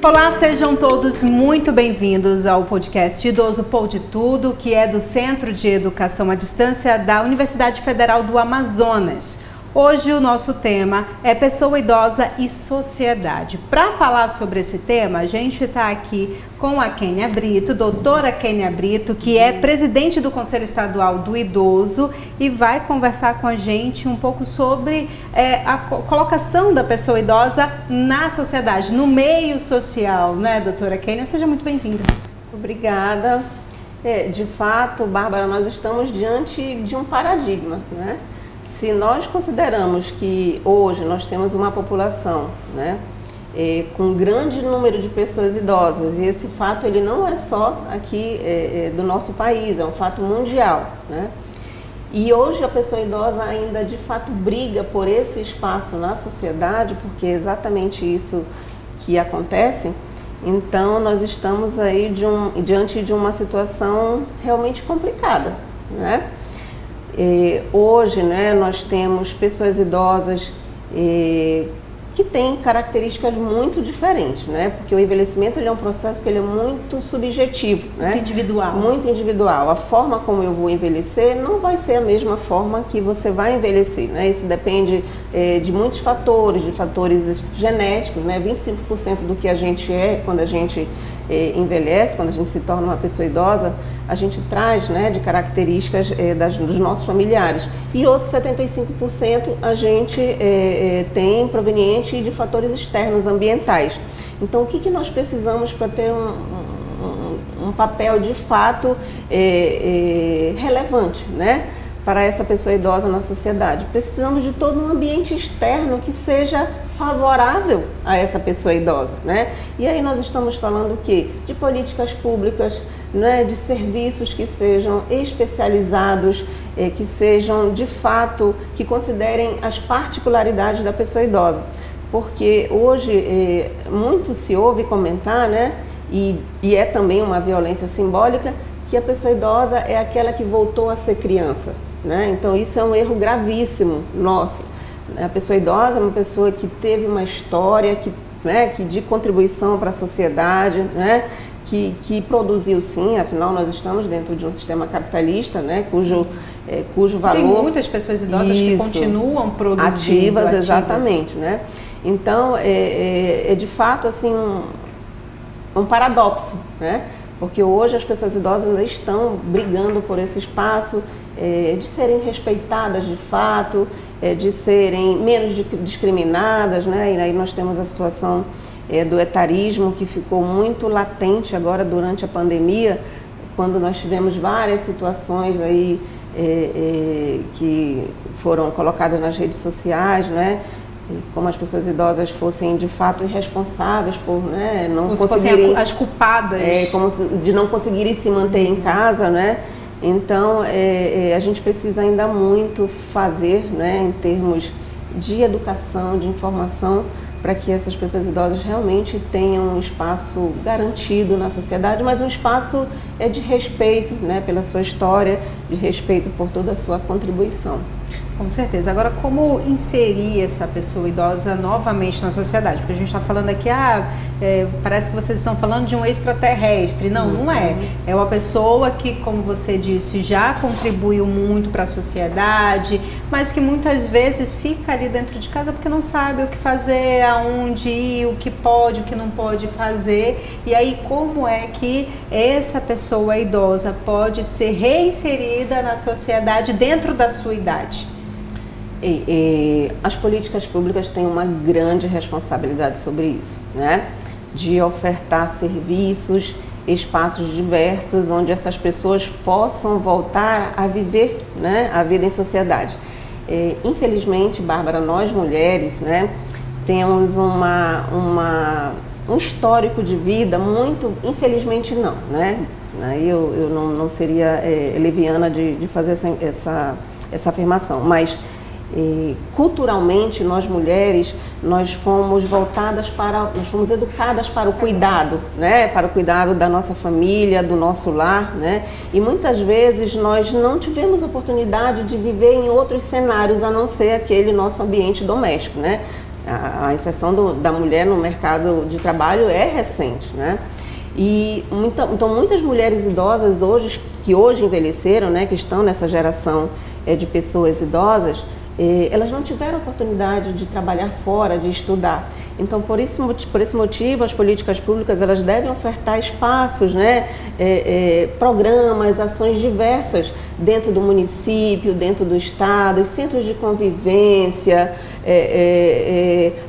Olá, sejam todos muito bem-vindos ao podcast Idoso Pode Tudo, que é do Centro de Educação à Distância da Universidade Federal do Amazonas. Hoje o nosso tema é pessoa idosa e sociedade. Para falar sobre esse tema, a gente está aqui com a Kênia Brito, doutora Kênia Brito, que é presidente do Conselho Estadual do Idoso e vai conversar com a gente um pouco sobre a colocação da pessoa idosa na sociedade, no meio social, né, doutora Kênia? Seja muito bem-vinda. Obrigada. De fato, Bárbara, nós estamos diante de um paradigma, né? Se nós consideramos que hoje nós temos uma população, né, com um grande número de pessoas idosas, e esse fato ele não é só aqui do nosso país, é um fato mundial, né? E hoje a pessoa idosa ainda de fato briga por esse espaço na sociedade, porque é exatamente isso que acontece. Então nós estamos aí diante de uma situação realmente complicada, né? Hoje, né, nós temos pessoas idosas que têm características muito diferentes, né? Porque o envelhecimento ele é um processo que ele é muito subjetivo, né? Muito individual. Muito individual. A forma como eu vou envelhecer não vai ser a mesma forma que você vai envelhecer, né? Isso depende de muitos fatores, de fatores genéticos, né? 25% do que a gente é quando a gente envelhece, quando a gente se torna uma pessoa idosa, a gente traz, né, de características dos nossos familiares. E outros 75% a gente tem proveniente de fatores externos, ambientais. Então, o que nós precisamos para ter um papel de fato relevante, né, para essa pessoa idosa na sociedade? Precisamos de todo um ambiente externo que seja favorável a essa pessoa idosa, né? E aí nós estamos falando o quê? De políticas públicas, né? De serviços que sejam especializados, que sejam de fato, que considerem as particularidades da pessoa idosa. Porque hoje muito se ouve comentar, né? E é também uma violência simbólica, que a pessoa idosa é aquela que voltou a ser criança, né? Então isso é um erro gravíssimo nosso. A pessoa idosa é uma pessoa que teve uma história que de contribuição para a sociedade, né? Que produziu sim, afinal nós estamos dentro de um sistema capitalista, né? Cujo valor... Tem muitas pessoas idosas que continuam produzindo. Ativas, exatamente, né? Então, de fato assim, um paradoxo, né? Porque hoje as pessoas idosas ainda estão brigando por esse espaço, de serem respeitadas de fato, de serem menos discriminadas, né? E aí nós temos a situação do etarismo, que ficou muito latente agora durante a pandemia, quando nós tivemos várias situações aí que foram colocadas nas redes sociais, né? Como as pessoas idosas fossem de fato irresponsáveis por, né, não conseguirem, as culpadas, como de não conseguirem se manter em casa, né? Então a gente precisa ainda muito fazer, né, em termos de educação, de informação, para que essas pessoas idosas realmente tenham um espaço garantido na sociedade, mas um espaço de respeito, né, pela sua história, de respeito por toda a sua contribuição. Com certeza. Agora, como inserir essa pessoa idosa novamente na sociedade? Porque a gente está falando aqui, parece que vocês estão falando de um extraterrestre. Não, não é. É uma pessoa que, como você disse, já contribuiu muito para a sociedade, mas que muitas vezes fica ali dentro de casa porque não sabe o que fazer, aonde ir, o que pode, o que não pode fazer. E aí, como é que essa pessoa idosa pode ser reinserida na sociedade dentro da sua idade? As políticas públicas têm uma grande responsabilidade sobre isso, né? De ofertar serviços, espaços diversos, onde essas pessoas possam voltar a viver, né, a vida em sociedade. Infelizmente, Bárbara, nós mulheres, né, temos um histórico de vida muito, infelizmente não, né? Aí eu não seria leviana de fazer essa afirmação, mas culturalmente nós mulheres nós fomos educadas para o cuidado, né, para o cuidado da nossa família, do nosso lar, né, e muitas vezes nós não tivemos oportunidade de viver em outros cenários a não ser aquele nosso ambiente doméstico, né. A inserção da mulher no mercado de trabalho é recente, né? E então muitas mulheres idosas que hoje envelheceram, né, que estão nessa geração de pessoas idosas, elas não tiveram oportunidade de trabalhar fora, de estudar. Então, por esse motivo, as políticas públicas elas devem ofertar espaços, né, programas, ações diversas dentro do município, dentro do estado, os centros de convivência,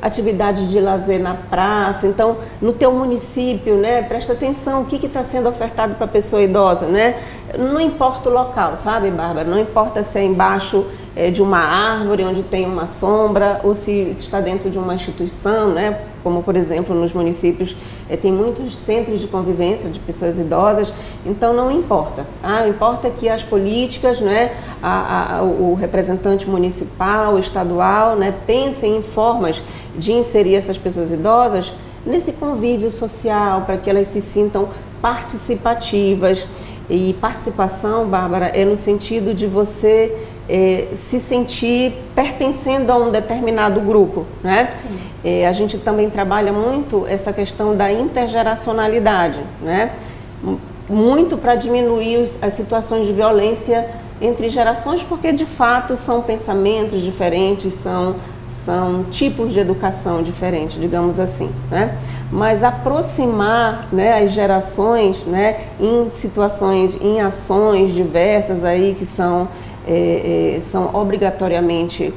atividades de lazer na praça. Então, no teu município, né, presta atenção o que está sendo ofertado para a pessoa idosa, né? Não importa o local, sabe, Bárbara? Não importa se é embaixo de uma árvore onde tem uma sombra ou se está dentro de uma instituição, né? Como, por exemplo, nos municípios tem muitos centros de convivência de pessoas idosas, então não importa. Importa que as políticas, né, o representante municipal, estadual, né, pensem em formas de inserir essas pessoas idosas nesse convívio social, para que elas se sintam participativas. E participação, Bárbara, é no sentido de você se sentir pertencendo a um determinado grupo, né? A gente também trabalha muito essa questão da intergeracionalidade, né? Muito para diminuir as situações de violência entre gerações, porque de fato são pensamentos diferentes, são tipos de educação diferentes, digamos assim, né? Mas aproximar, né, as gerações, né, em situações, em ações diversas aí que são obrigatoriamente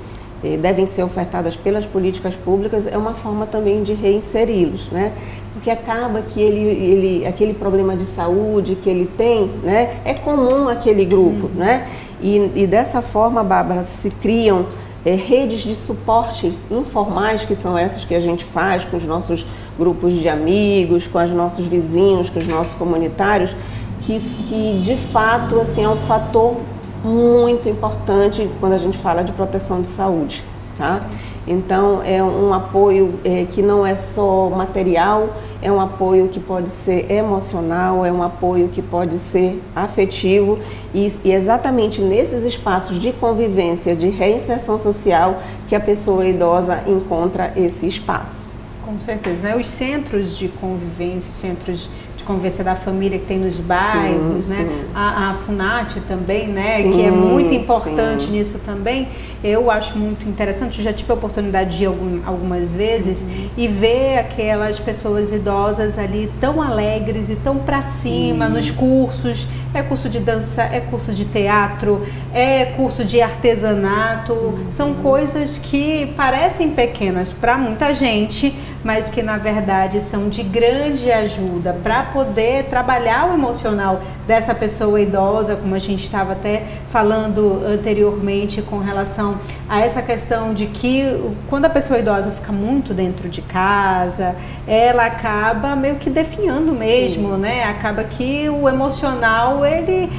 devem ser ofertadas pelas políticas públicas, é uma forma também de reinseri-los, né? Porque acaba que aquele problema de saúde que ele tem, né, é comum àquele grupo, né? E dessa forma, Bárbara, se criam redes de suporte informais, que são essas que a gente faz com os nossos grupos de amigos, com os nossos vizinhos, com os nossos comunitários, que de fato assim, é um fator muito importante quando a gente fala de proteção de saúde, tá? Então, é um apoio que não é só material, é um apoio que pode ser emocional, é um apoio que pode ser afetivo e exatamente nesses espaços de convivência, de reinserção social, que a pessoa idosa encontra esse espaço. Com certeza, né? Os centros de convivência, os centros de convivência da família que tem nos bairros, né? Sim. A FUNAT também, né? Sim, que é muito importante sim. nisso também. Eu acho muito interessante, eu já tive a oportunidade de ir algumas vezes e ver aquelas pessoas idosas ali tão alegres e tão pra cima nos cursos. É curso de dança, é curso de teatro, é curso de artesanato. São coisas que parecem pequenas para muita gente, mas que na verdade são de grande ajuda para poder trabalhar o emocional dessa pessoa idosa, como a gente estava até falando anteriormente com relação a essa questão de que quando a pessoa idosa fica muito dentro de casa, ela acaba meio que definhando mesmo, né? Acaba que o emocional ele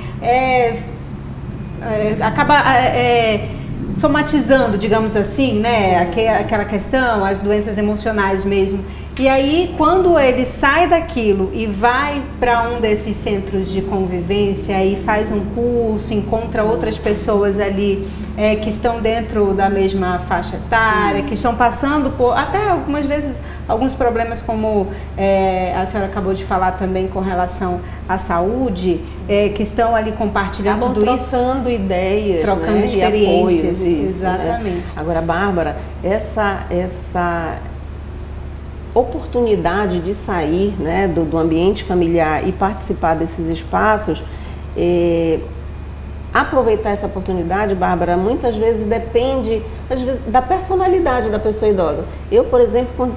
acaba somatizando, digamos assim, né? Aquela questão, as doenças emocionais mesmo. E aí, quando ele sai daquilo e vai para um desses centros de convivência e faz um curso, encontra outras pessoas ali que estão dentro da mesma faixa etária, que estão passando por, até algumas vezes, alguns problemas como a senhora acabou de falar também com relação à saúde, que estão ali compartilhando tudo isso. Trocando ideias, trocando né? experiências. E apoios, exatamente. Né? Agora, Bárbara, essa oportunidade de sair, né, do ambiente familiar e participar desses espaços, aproveitar essa oportunidade, Bárbara, muitas vezes depende da personalidade da pessoa idosa. Eu, por exemplo,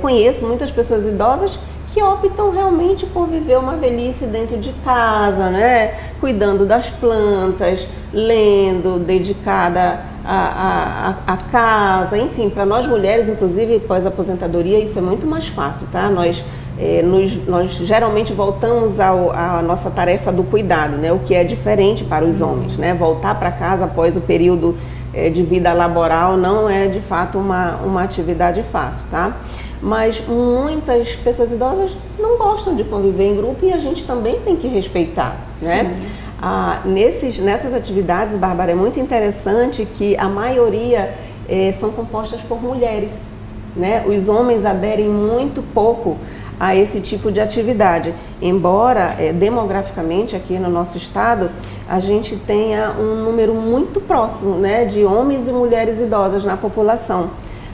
conheço muitas pessoas idosas que optam realmente por viver uma velhice dentro de casa, né, cuidando das plantas, lendo, dedicada a casa, enfim, para nós mulheres, inclusive pós-aposentadoria, isso é muito mais fácil, tá? Nós geralmente voltamos à nossa tarefa do cuidado, né? O que é diferente para os homens, né? Voltar para casa após o período de vida laboral não é de fato uma atividade fácil, tá? Mas muitas pessoas idosas não gostam de conviver em grupo e a gente também tem que respeitar, né? Nessas atividades, Bárbara, é muito interessante que a maioria são compostas por mulheres, né? Os homens aderem muito pouco a esse tipo de atividade, embora demograficamente aqui no nosso estado a gente tenha um número muito próximo, né, de homens e mulheres idosas na população,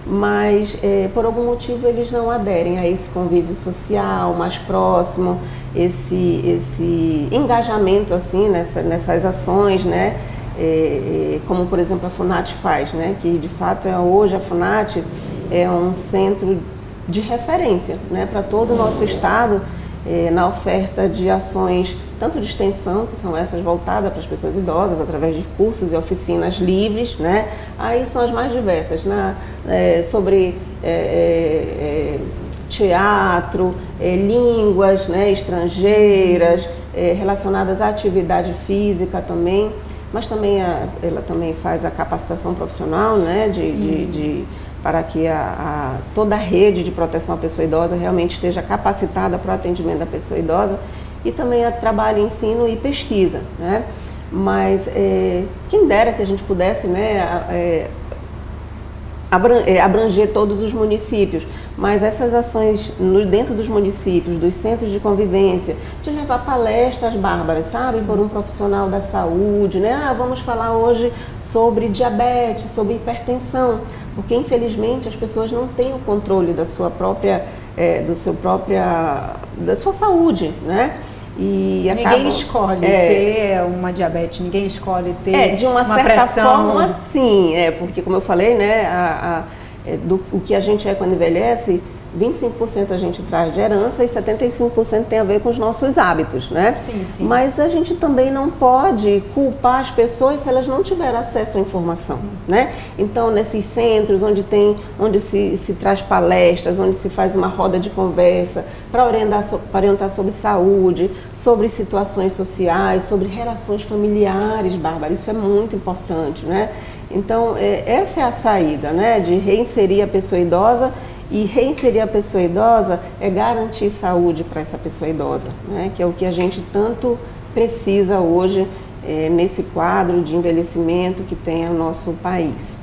mas por algum motivo eles não aderem a esse convívio social mais próximo, esse engajamento assim nessas ações, né, como por exemplo a FUNAT faz, né, que de fato hoje a FUNAT é um centro de referência, né, para todo o nosso estado, na oferta de ações tanto de extensão, que são essas voltadas para as pessoas idosas, através de cursos e oficinas livres, né? Aí são as mais diversas, né? Sobre teatro, línguas, né, estrangeiras, relacionadas à atividade física também, mas também ela também faz a capacitação profissional, né, para que toda a rede de proteção à pessoa idosa realmente esteja capacitada para o atendimento da pessoa idosa, e também trabalho, ensino e pesquisa, né? Mas quem dera que a gente pudesse, né, abranger todos os municípios, mas essas ações dentro dos municípios, dos centros de convivência, de levar palestras bárbaras, sabe, por um profissional da saúde, né? Vamos falar hoje sobre diabetes, sobre hipertensão, porque infelizmente as pessoas não têm o controle da sua própria da sua saúde, né? E ninguém escolhe ter uma diabetes, ninguém escolhe ter de uma certa pressão. forma, sim, porque como eu falei, né, o que a gente é quando envelhece, 25% a gente traz de herança e 75% tem a ver com os nossos hábitos, né? Sim, sim. Mas a gente também não pode culpar as pessoas se elas não tiverem acesso à informação, né? Então, nesses centros onde se traz palestras, onde se faz uma roda de conversa para orientar sobre saúde, sobre situações sociais, sobre relações familiares, Bárbara, isso é muito importante, né? Então, essa é a saída, né? De reinserir a pessoa idosa. E reinserir a pessoa idosa é garantir saúde para essa pessoa idosa, né? Que é o que a gente tanto precisa hoje nesse quadro de envelhecimento que tem o nosso país.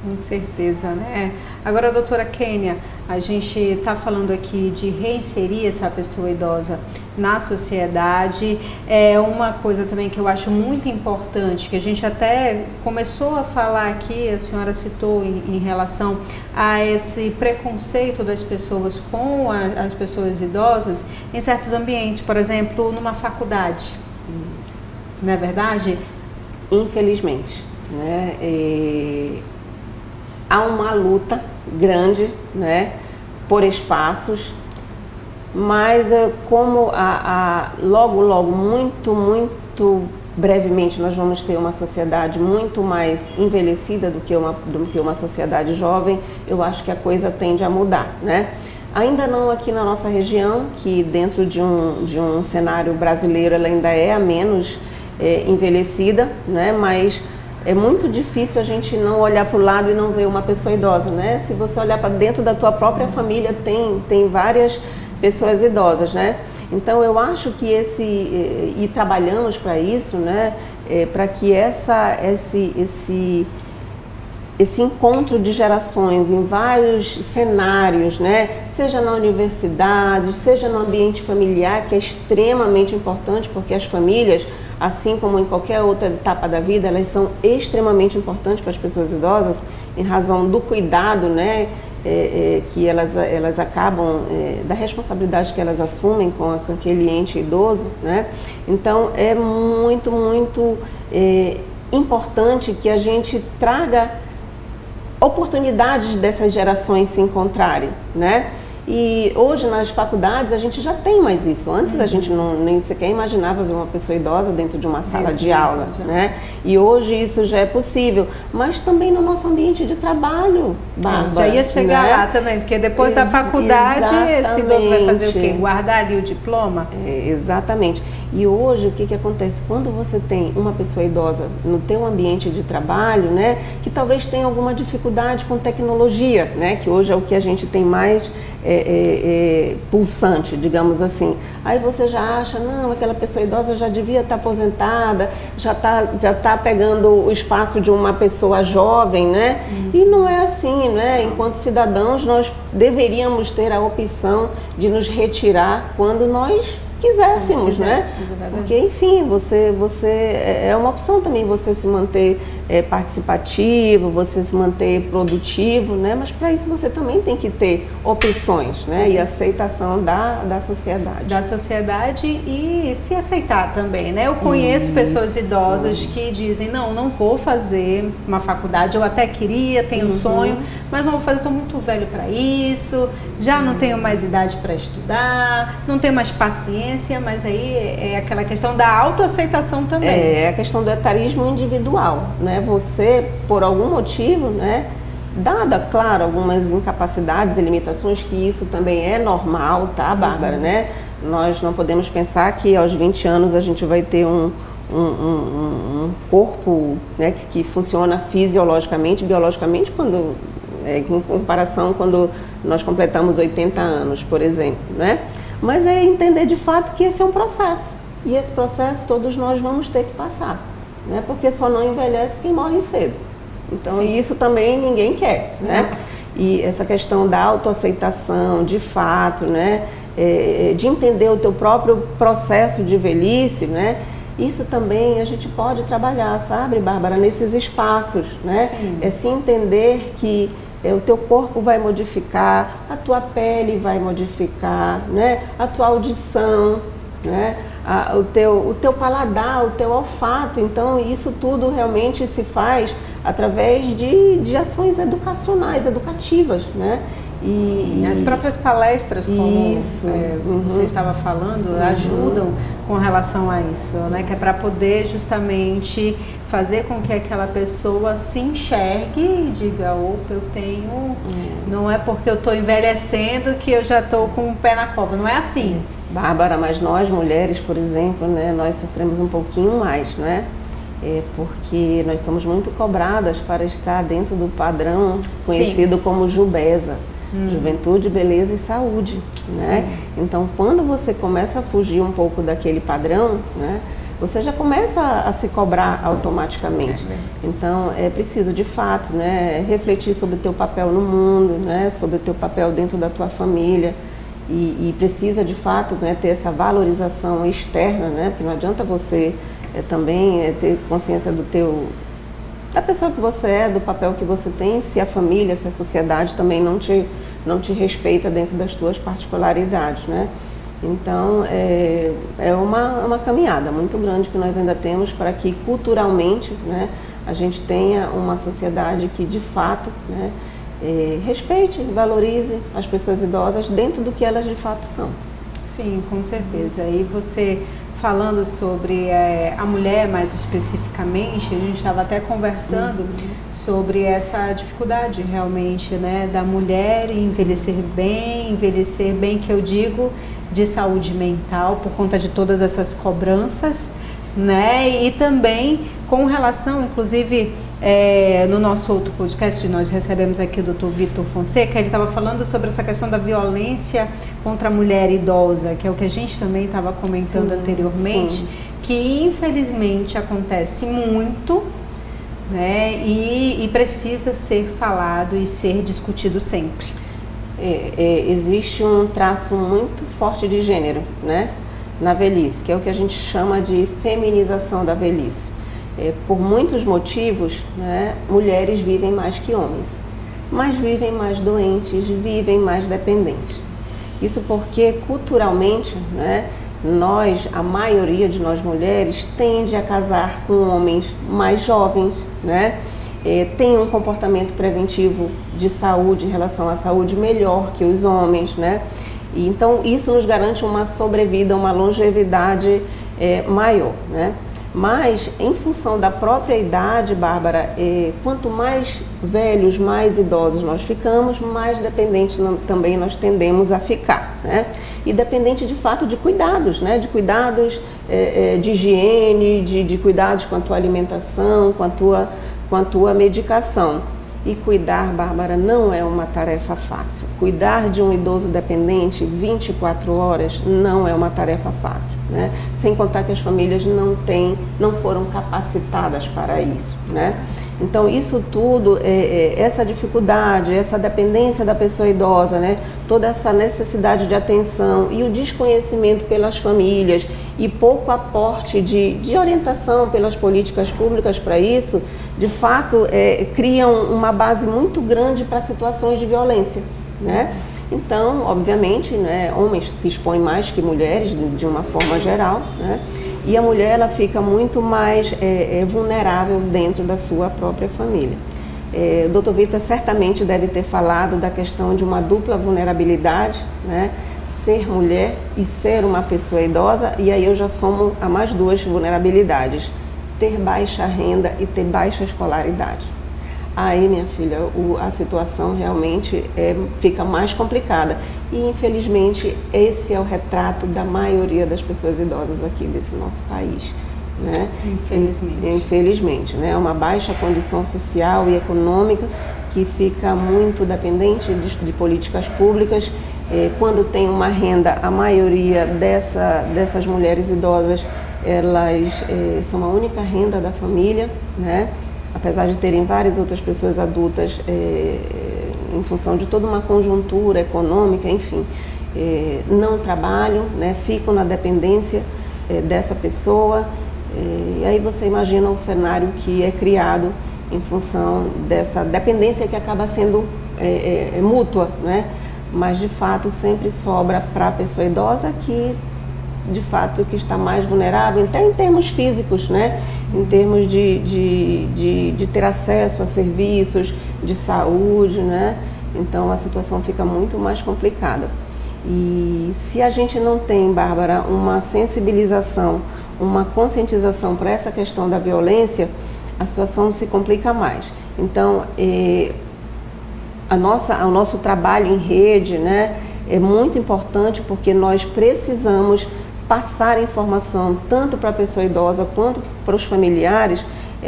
Com certeza, né? Agora, doutora Kênia, a gente está falando aqui de reinserir essa pessoa idosa na sociedade. É uma coisa também que eu acho muito importante, que a gente até começou a falar aqui, a senhora citou em relação a esse preconceito das pessoas com as pessoas idosas em certos ambientes, por exemplo, numa faculdade. Não é verdade? Infelizmente, né? Há uma luta grande, né, por espaços, mas como logo, muito brevemente nós vamos ter uma sociedade muito mais envelhecida do que uma sociedade jovem, eu acho que a coisa tende a mudar, né? Ainda não aqui na nossa região, que dentro de um cenário brasileiro ela ainda é a menos envelhecida, né? Mas é muito difícil a gente não olhar para o lado e não ver uma pessoa idosa, né? Se você olhar para dentro da tua própria família, tem várias pessoas idosas, né? Então eu acho que e trabalhamos para isso, né? Para que esse encontro de gerações em vários cenários, né? Seja na universidade, seja no ambiente familiar, que é extremamente importante, porque as famílias, assim como em qualquer outra etapa da vida, elas são extremamente importantes para as pessoas idosas, em razão do cuidado, né, que elas acabam, da responsabilidade que elas assumem com aquele ente idoso, né? Então, é muito importante que a gente traga oportunidades dessas gerações se encontrarem, né? E hoje nas faculdades a gente já tem mais isso. Antes a gente nem sequer imaginava ver uma pessoa idosa dentro de uma sala de aula, né? E hoje isso já é possível, mas também no nosso ambiente de trabalho, Bárbara. Já ia chegar, né, lá também, porque depois da faculdade esse idoso vai fazer o quê? Guardar ali o diploma? Exatamente. E hoje o que acontece? Quando você tem uma pessoa idosa no teu ambiente de trabalho, né, que talvez tenha alguma dificuldade com tecnologia, né, que hoje é o que a gente tem mais pulsante, digamos assim. Aí você já acha, não, aquela pessoa idosa já devia estar aposentada, já tá pegando o espaço de uma pessoa jovem, né? E não é assim, né? Enquanto cidadãos, nós deveríamos ter a opção de nos retirar quando nós quiséssemos, né? Porque, enfim, você é uma opção também você se manter participativo, você se manter produtivo, né? Mas para isso você também tem que ter opções, né? E aceitação da sociedade. Da sociedade e se aceitar também, né? Eu conheço pessoas idosas que dizem, não vou fazer uma faculdade, eu até queria, tenho um sonho, mas não vou fazer, estou muito velho para isso, já não tenho mais idade para estudar, não tenho mais paciência, mas aí é aquela questão da autoaceitação também. É a questão do etarismo individual, né? Você, por algum motivo, né? Dada, claro, algumas incapacidades e limitações, que isso também é normal, tá, Bárbara, né? Nós não podemos pensar que aos 20 anos a gente vai ter um corpo, né, que funciona fisiologicamente, biologicamente, quando, em comparação quando nós completamos 80 anos, por exemplo, né? Mas é entender de fato que esse é um processo. E esse processo todos nós vamos ter que passar, né? Porque só não envelhece quem morre cedo. Então, isso também ninguém quer, né? E essa questão da autoaceitação, de fato, né? De entender o teu próprio processo de velhice, né? Isso também a gente pode trabalhar, sabe, Bárbara, nesses espaços, né? Sim. É se entender que o teu corpo vai modificar, a tua pele vai modificar, né? A tua audição, né? O teu paladar, o teu olfato. Então, isso tudo realmente se faz através de ações educativas, né? E as próprias palestras, como você estava falando, ajudam com relação a isso, né? Que é para poder justamente fazer com que aquela pessoa se enxergue e diga, opa, eu tenho, não é porque eu estou envelhecendo que eu já estou com o pé na cova, não é assim. Bárbara, mas nós mulheres, por exemplo, né, nós sofremos um pouquinho mais, né? Porque nós somos muito cobradas para estar dentro do padrão conhecido como JUBESA. Juventude, Beleza e Saúde, né? Então, quando você começa a fugir um pouco daquele padrão, né, você já começa a se cobrar automaticamente. Então, é preciso, de fato, né, refletir sobre o teu papel no mundo, né, sobre o teu papel dentro da tua família e precisa, de fato, né, ter essa valorização externa, né, porque não adianta você também ter consciência da pessoa que você é, do papel que você tem, se a família, se a sociedade também não te respeita dentro das tuas particularidades, né? Então, é uma caminhada muito grande que nós ainda temos para que culturalmente, né, a gente tenha uma sociedade que de fato, né, respeite, valorize as pessoas idosas dentro do que elas de fato são. Sim, com certeza. E você falando sobre a mulher mais especificamente, a gente estava até conversando sobre essa dificuldade realmente, né, da mulher envelhecer bem, que eu digo de saúde mental por conta de todas essas cobranças, né, e também com relação, inclusive, no nosso outro podcast, nós recebemos aqui o Dr. Vitor Fonseca, ele estava falando sobre essa questão da violência contra a mulher idosa, que é o que a gente também estava comentando anteriormente, que infelizmente acontece muito, né, e precisa ser falado e ser discutido sempre. Existe um traço muito forte de gênero, né, na velhice, que é o que a gente chama de feminização da velhice. Por muitos motivos, né, mulheres vivem mais que homens, mas vivem mais doentes, vivem mais dependentes. Isso porque culturalmente, né, a maioria de nós mulheres tende a casar com homens mais jovens, né, tem um comportamento preventivo de saúde em relação à saúde melhor que os homens, né? E então isso nos garante uma sobrevida, uma longevidade maior, né? Mas, em função da própria idade, Bárbara, quanto mais velhos, mais idosos nós ficamos, mais dependentes também nós tendemos a ficar, né? E dependente, de fato, de cuidados, né? De cuidados de higiene, de cuidados com a tua alimentação, com a tua medicação. E cuidar, Bárbara, não é uma tarefa fácil. Cuidar de um idoso dependente 24 horas não é uma tarefa fácil, né? Sem contar que as famílias não foram capacitadas para isso, né? Então, isso tudo, essa dificuldade, essa dependência da pessoa idosa, né? Toda essa necessidade de atenção e o desconhecimento pelas famílias e pouco aporte de orientação pelas políticas públicas para isso, de fato, criam uma base muito grande para situações de violência, né? Então, obviamente, né, homens se expõem mais que mulheres, de uma forma geral, né? E a mulher, ela fica muito mais vulnerável dentro da sua própria família. O Dr. Vitor certamente deve ter falado da questão de uma dupla vulnerabilidade, né? Ser mulher e ser uma pessoa idosa, e aí eu já somo a mais duas vulnerabilidades: ter baixa renda e ter baixa escolaridade. Aí, minha filha, a situação realmente fica mais complicada. E, infelizmente, esse é o retrato da maioria das pessoas idosas aqui desse nosso país, né? Infelizmente, né? É uma baixa condição social e econômica que fica muito dependente de políticas públicas. Quando tem uma renda, a maioria dessas mulheres idosas, elas são a única renda da família, né? Apesar de terem várias outras pessoas adultas, em função de toda uma conjuntura econômica, enfim, não trabalham, né? Ficam na dependência dessa pessoa, e aí você imagina o cenário que é criado em função dessa dependência que acaba sendo mútua, né? Mas de fato sempre sobra para a pessoa idosa que está mais vulnerável, até em termos físicos, né? Em termos de ter acesso a serviços de saúde, né? Então a situação fica muito mais complicada. E se a gente não tem, Bárbara, uma sensibilização, uma conscientização para essa questão da violência, a situação se complica mais. Então, o nosso trabalho em rede, né, é muito importante, porque nós precisamos passar informação tanto para a pessoa idosa quanto para os familiares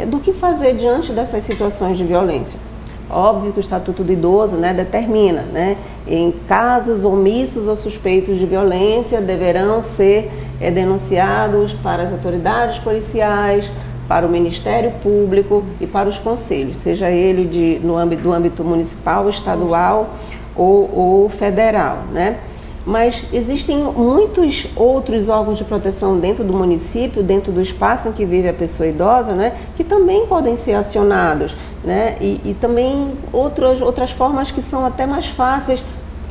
do que fazer diante dessas situações de violência. Óbvio que o Estatuto do Idoso, né, determina, né, em casos omissos ou suspeitos de violência, deverão ser denunciados para as autoridades policiais, para o Ministério Público e para os conselhos, seja ele do âmbito municipal, estadual ou federal, né? Mas existem muitos outros órgãos de proteção dentro do município, dentro do espaço em que vive a pessoa idosa, né, que também podem ser acionados, né, e também outras formas que são até mais fáceis,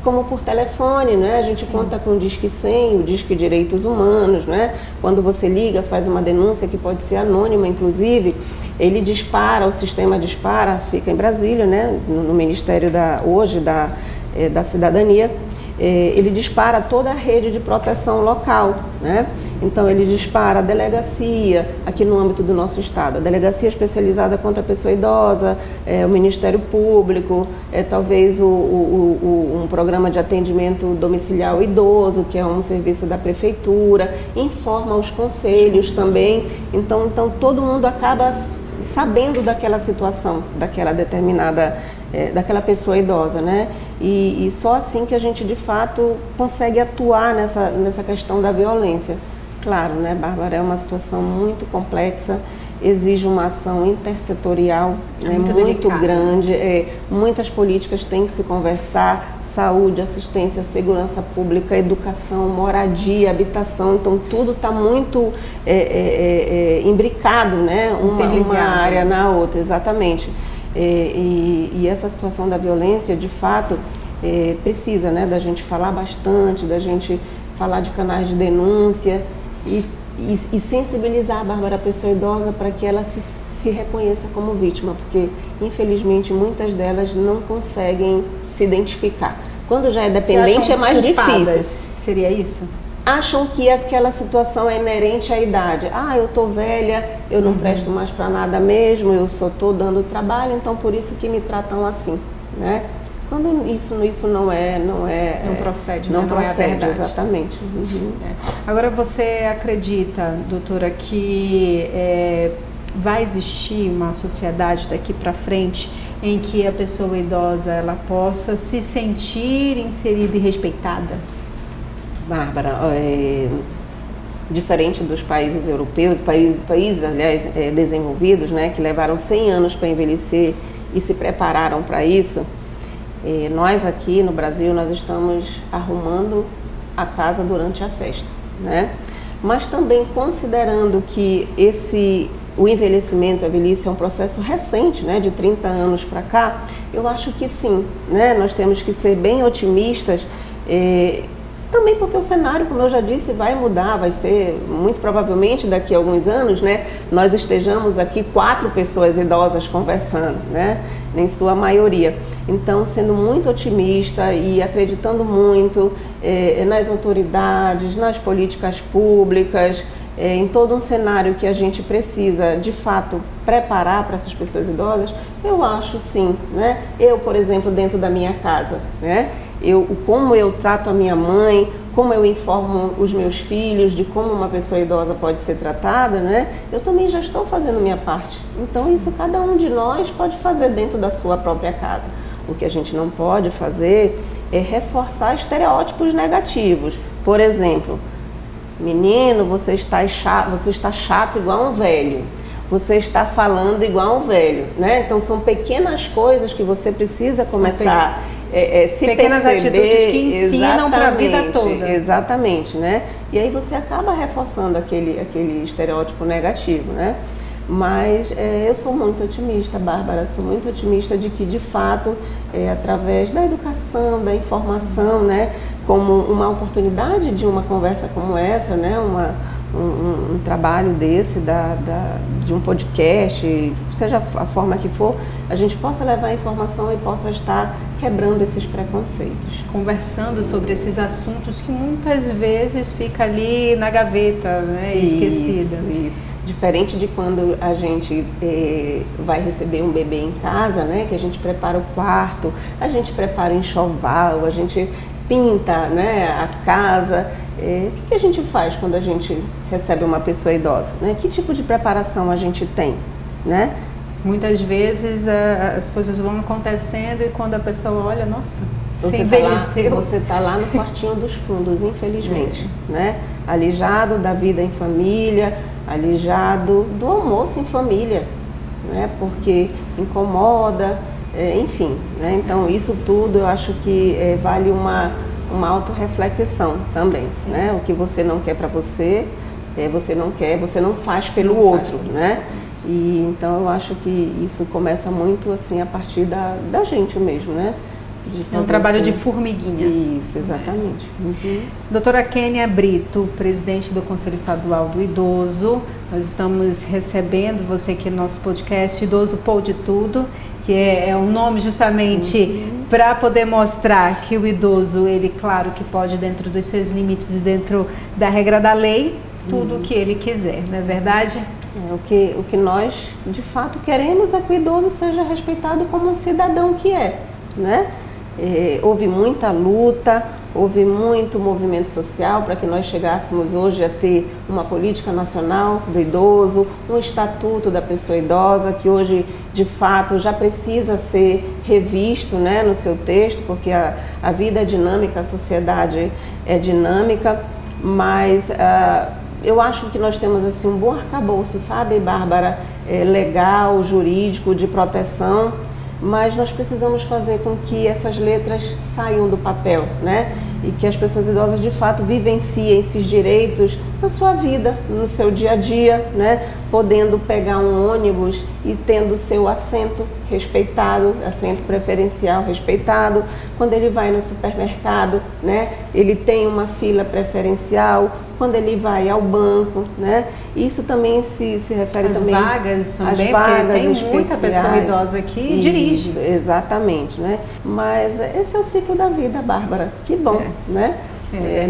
como por telefone, né? A gente conta com o Disque 100, o Disque Direitos Humanos, né? Quando você liga, faz uma denúncia que pode ser anônima, inclusive, ele dispara, o sistema dispara, fica em Brasília, né? No Ministério da Cidadania. Ele dispara toda a rede de proteção local, né? Então ele dispara a delegacia, aqui no âmbito do nosso estado, a delegacia especializada contra a pessoa idosa, o Ministério Público, talvez um programa de atendimento domiciliar ao idoso, que é um serviço da prefeitura, informa os conselhos também, então todo mundo acaba sabendo daquela situação, daquela determinada, daquela pessoa idosa, né? E só assim que a gente, de fato, consegue atuar nessa questão da violência. Claro, né, Bárbara, é uma situação muito complexa, exige uma ação intersetorial, né, muito grande, muitas políticas têm que se conversar, saúde, assistência, segurança pública, educação, moradia, habitação, então tudo está muito imbricado, né, uma área na outra, exatamente. E essa situação da violência, de fato, precisa, né, da gente falar bastante, da gente falar de canais de denúncia e sensibilizar, Bárbara, a pessoa idosa para que ela se reconheça como vítima, porque infelizmente muitas delas não conseguem se identificar. Quando já é dependente é mais difícil. Seria isso? acham que aquela situação é inerente à idade. Ah, eu estou velha, eu não presto mais para nada mesmo, eu só estou dando trabalho, então por isso que me tratam assim, né? Quando isso não procede, não procede, exatamente. Agora, você acredita, doutora, que vai existir uma sociedade daqui para frente em que a pessoa idosa ela possa se sentir inserida e respeitada? Bárbara, diferente dos países europeus, países aliás, desenvolvidos, né, que levaram 100 anos para envelhecer e se prepararam para isso, nós aqui no Brasil, nós estamos arrumando a casa durante a festa, né? Mas também considerando que o envelhecimento, a velhice é um processo recente, né, de 30 anos para cá, eu acho que sim, né? Nós temos que ser bem otimistas, também porque o cenário, como eu já disse, vai mudar, vai ser, muito provavelmente daqui a alguns anos, né, nós estejamos aqui 4 pessoas idosas conversando, né, em sua maioria. Então, sendo muito otimista e acreditando muito nas autoridades, nas políticas públicas, em todo um cenário que a gente precisa, de fato, preparar para essas pessoas idosas, eu acho sim, né? Eu, por exemplo, dentro da minha casa, né? Como eu trato a minha mãe, como eu informo os meus filhos de como uma pessoa idosa pode ser tratada, né? Eu também já estou fazendo minha parte. Então, isso cada um de nós pode fazer dentro da sua própria casa. O que a gente não pode fazer é reforçar estereótipos negativos. Por exemplo, menino, você está chato igual um velho. Você está falando igual um velho, né? Então, são pequenas coisas que você precisa começar se pequenas perceber, atitudes que ensinam para a vida toda. Exatamente, né? E aí você acaba reforçando aquele estereótipo negativo, né? Mas eu sou muito otimista, Bárbara, sou muito otimista de que, de fato, através da educação, da informação, né, como uma oportunidade de uma conversa como essa, né, um trabalho desse, de um podcast, seja a forma que for, a gente possa levar a informação e possa estar quebrando esses preconceitos. Conversando sobre esses assuntos que muitas vezes fica ali na gaveta, né, esquecida. Isso. Diferente de quando a gente vai receber um bebê em casa, né, que a gente prepara o quarto, a gente prepara o enxoval, a gente pinta, né, a casa. O que a gente faz quando a gente recebe uma pessoa idosa, né? Que tipo de preparação a gente tem, né? Muitas vezes as coisas vão acontecendo e quando a pessoa olha, nossa, você envelheceu. Você está lá no quartinho dos fundos, infelizmente, né? Alijado da vida em família, alijado do almoço em família, né? Porque incomoda, enfim, né? Então isso tudo eu acho que vale uma autorreflexão também, né? O que você não quer para você, você não quer, você não faz pelo outro, né? E então eu acho que isso começa muito assim a partir da gente mesmo, né? É um trabalho de formiguinha. Isso, exatamente. Doutora Kênia Brito, presidente do Conselho Estadual do Idoso, nós estamos recebendo você aqui no nosso podcast Idoso Pode Tudo, que é um nome justamente para poder mostrar que o idoso, ele claro que pode, dentro dos seus limites e dentro da regra da lei, tudo o que ele quiser, não é verdade? O que nós de fato queremos é que o idoso seja respeitado como um cidadão que é, né? Houve muita luta, houve muito movimento social para que nós chegássemos hoje a ter uma política nacional do idoso, um estatuto da pessoa idosa, que hoje, de fato, já precisa ser revisto, né, no seu texto, porque a vida é dinâmica, a sociedade é dinâmica, mas eu acho que nós temos assim, um bom arcabouço, sabe, Bárbara, legal, jurídico, de proteção, mas nós precisamos fazer com que essas letras saiam do papel, né? E que as pessoas idosas de fato vivenciem esses direitos na sua vida, no seu dia a dia, né? Podendo pegar um ônibus e tendo o seu assento respeitado, assento preferencial respeitado. Quando ele vai no supermercado, né? Ele tem uma fila preferencial. Quando ele vai ao banco, né? Isso também se refere também às vagas também, porque tem muita pessoa idosa que dirige. Exatamente, né? Mas esse é o ciclo da vida, Bárbara. Que bom, né?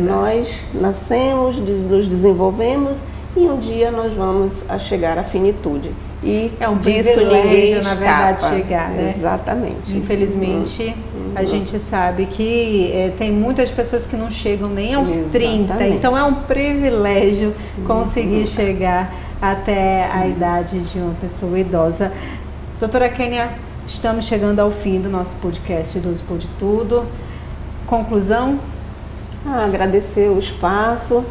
Nós nascemos, nos desenvolvemos e um dia nós vamos a chegar à finitude. E é um disso privilégio, na verdade, chegar, né? Exatamente. Infelizmente, a gente sabe que tem muitas pessoas que não chegam nem aos 30, então é um privilégio conseguir chegar até a idade de uma pessoa idosa. Doutora Kênia, estamos chegando ao fim do nosso podcast Idoso Pode Tudo. Conclusão? Agradecer o espaço,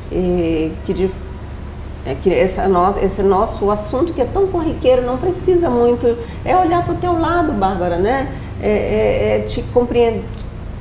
que esse nosso assunto que é tão corriqueiro, não precisa muito, é olhar para o teu lado, Bárbara, né? Te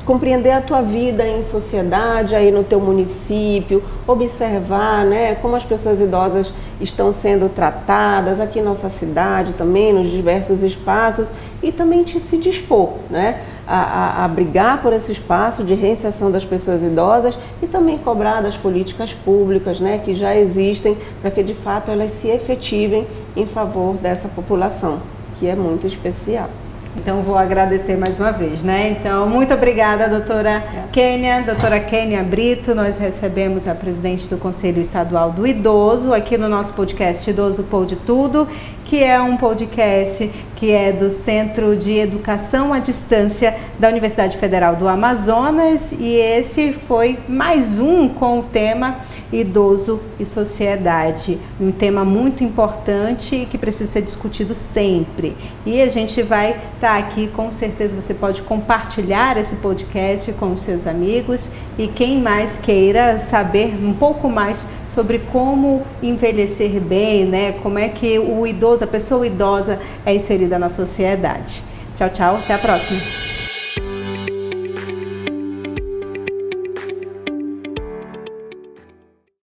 compreender a tua vida em sociedade, aí no teu município, observar, né, como as pessoas idosas estão sendo tratadas aqui na nossa cidade também, nos diversos espaços, e também se dispor, né, a brigar por esse espaço de reinserção das pessoas idosas e também cobrar das políticas públicas, né, que já existem, para que de fato elas se efetivem em favor dessa população, que é muito especial. Então, vou agradecer mais uma vez, né? Então, muito obrigada, doutora Kênia Brito. Nós recebemos a presidente do Conselho Estadual do Idoso aqui no nosso podcast Idoso Pode Tudo, que é um podcast que é do Centro de Educação à Distância da Universidade Federal do Amazonas, e esse foi mais um com o tema Idoso e Sociedade, um tema muito importante e que precisa ser discutido sempre. E a gente vai estar aqui, com certeza você pode compartilhar esse podcast com os seus amigos e quem mais queira saber um pouco mais sobre como envelhecer bem, né? Como é que o idoso, a pessoa idosa é inserida na sociedade. Tchau, tchau, até a próxima.